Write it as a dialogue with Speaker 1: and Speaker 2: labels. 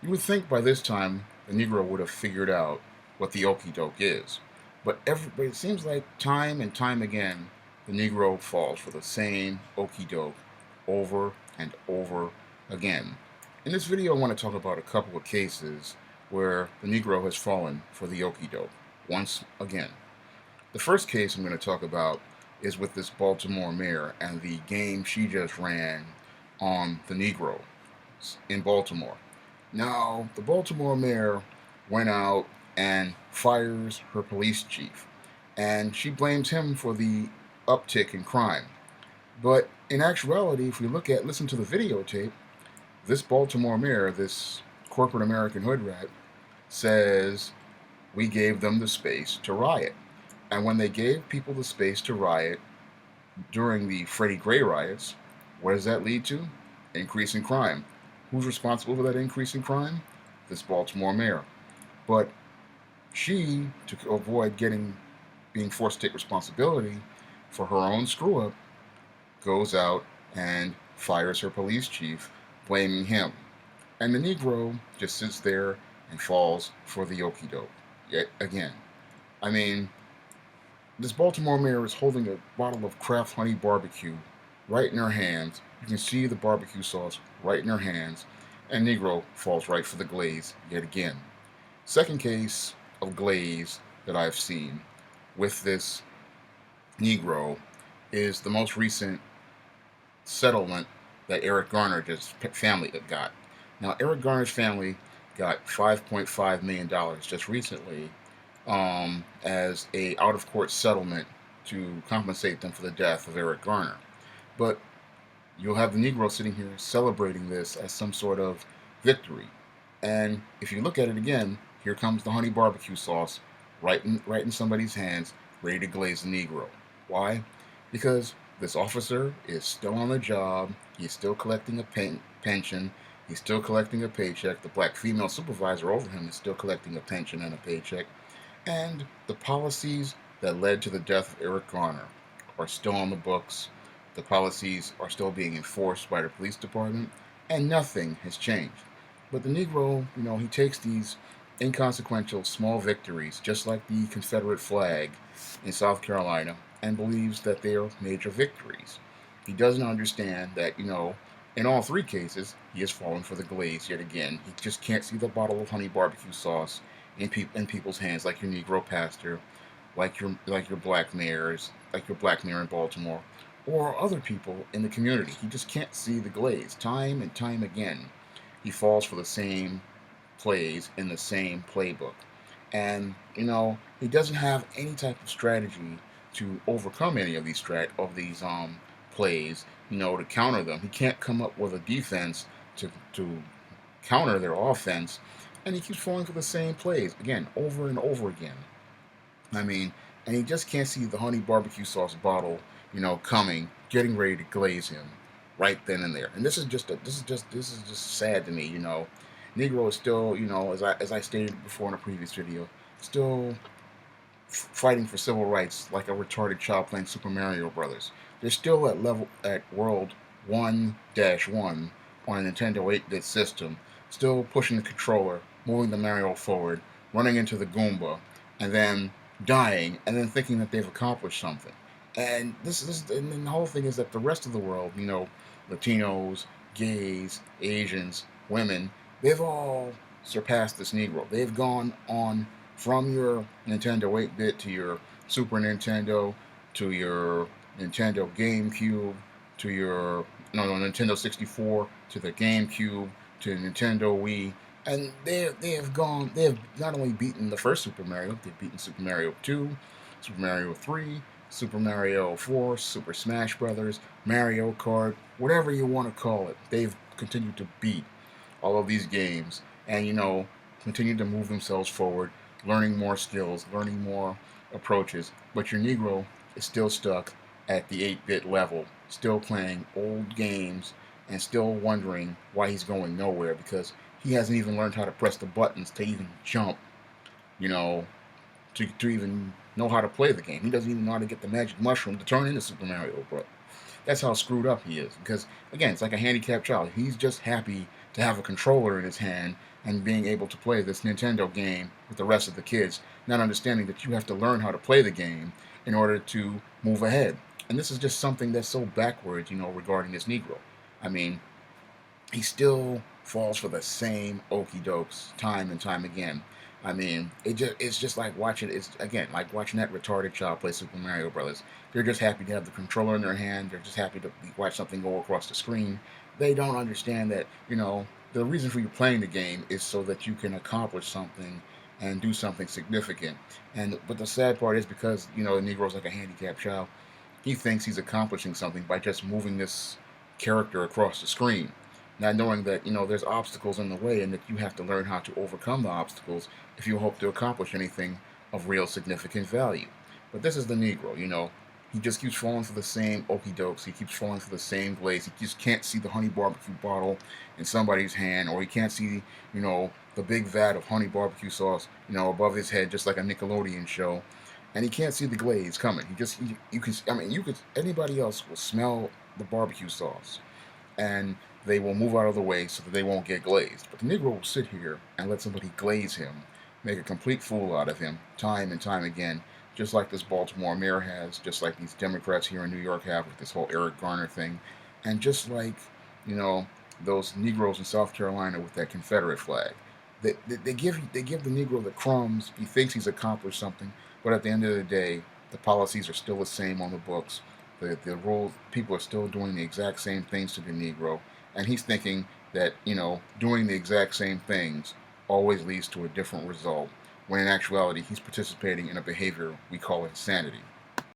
Speaker 1: You would think by this time the Negro would have figured out what the okie doke is. But it seems like time and time again, the Negro falls for the same okie doke over and over again. In this video, I want to talk about a couple of cases where the Negro has fallen for the okie doke once again. The first case I'm going to talk about is with this Baltimore mayor and the game she just ran on the Negro in Baltimore. Now, the Baltimore mayor went out and fires her police chief, and she blames him for the uptick in crime. But in actuality, if we listen to the videotape, this Baltimore mayor, this corporate American hood rat, says we gave them the space to riot. And when they gave people the space to riot during the Freddie Gray riots, what does that lead to? Increase in crime. Who's responsible for that increase in crime? This Baltimore mayor. But she, to avoid being forced to take responsibility for her own screw up, goes out and fires her police chief, blaming him. And the Negro just sits there and falls for the okie doke yet again. I mean, this Baltimore mayor is holding a bottle of Kraft Honey Barbecue right in her hands. You can see the barbecue sauce right in her hands, and Negro falls right for the glaze yet again. Second case of glaze that I've seen with this Negro is the most recent settlement that Eric Garner's family got. Now, Eric Garner's family got $5.5 million just recently as a out-of-court settlement to compensate them for the death of Eric Garner. But you'll have the Negro sitting here celebrating this as some sort of victory. And if you look at it again, here comes the honey barbecue sauce right in somebody's hands, ready to glaze the Negro. Why? Because this officer is still on the job. He's still collecting a pension. He's still collecting a paycheck. The black female supervisor over him is still collecting a pension and a paycheck. And the policies that led to the death of Eric Garner are still on the books. The policies are still being enforced by the police department, and nothing has changed. But the Negro, he takes these inconsequential small victories, just like the Confederate flag in South Carolina, and believes that they are major victories. He doesn't understand that, in all three cases, he has fallen for the glaze yet again. He just can't see the bottle of honey barbecue sauce in people's hands, like your Negro pastor, like your black mayors, like your black mayor in Baltimore, or other people in the community. He just can't see the glaze. Time and time again, he falls for the same plays in the same playbook. And, he doesn't have any type of strategy to overcome any of these plays, to counter them. He can't come up with a defense to counter their offense, and he keeps falling for the same plays again, over and over again. I mean, and he just can't see the honey barbecue sauce bottle, coming, getting ready to glaze him right then and there. And this is just sad to me. Negro is still, as I stated before in a previous video, still fighting for civil rights like a retarded child playing Super Mario Brothers. They're still at World 1-1 on a Nintendo 8-bit system, still pushing the controller, moving the Mario forward, running into the Goomba, and then dying, and then thinking that they've accomplished something. And and the whole thing is that the rest of the world, Latinos, gays, Asians, women, they've all surpassed this Negro. They've gone on from your Nintendo 8-bit to your Super Nintendo to your Nintendo GameCube to your Nintendo 64 to the GameCube to Nintendo Wii, and they have not only beaten the first Super Mario, they've beaten Super Mario 2, Super Mario 3, Super Mario 4, Super Smash Brothers, Mario Kart, whatever you want to call it. They've continued to beat all of these games and continue to move themselves forward, learning more skills, learning more approaches. But your Negro is still stuck at the 8-bit level, still playing old games and still wondering why he's going nowhere, because he hasn't even learned how to press the buttons to even jump, to even know how to play the game. He doesn't even know how to get the magic mushroom to turn into Super Mario Bros. That's how screwed up he is. Because, again, it's like a handicapped child. He's just happy to have a controller in his hand and being able to play this Nintendo game with the rest of the kids, not understanding that you have to learn how to play the game in order to move ahead. And this is just something that's so backwards, regarding this Negro. I mean, he still falls for the same okey dokes time and time again. I mean, it's just like watching it's again like watching that retarded child play Super Mario Brothers. They're just happy to have the controller in their hand. They're just happy to watch something go across the screen. They don't understand that the reason for you playing the game is so that you can accomplish something and do something significant. And but the sad part is because the Negro's like a handicapped child. He thinks he's accomplishing something by just moving this character across the screen, not knowing that there's obstacles in the way and that you have to learn how to overcome the obstacles if you hope to accomplish anything of real significant value. But this is the Negro. He just keeps falling for the same okey dokes. He keeps falling for the same glaze. He just can't see the honey barbecue bottle in somebody's hand, or he can't see the big vat of honey barbecue sauce above his head, just like a Nickelodeon show. And he can't see the glaze coming. You can, I mean, you could, anybody else will smell the barbecue sauce and they will move out of the way so that they won't get glazed. But the Negro will sit here and let somebody glaze him, make a complete fool out of him, time and time again, just like this Baltimore mayor has, just like these Democrats here in New York have with this whole Eric Garner thing, and just like, you know, those Negroes in South Carolina with that Confederate flag. They give the Negro the crumbs. He thinks he's accomplished something, but at the end of the day, the policies are still the same on the books. The rules, people are still doing the exact same things to the Negro, and he's thinking that doing the exact same things always leads to a different result. When in actuality, he's participating in a behavior we call insanity.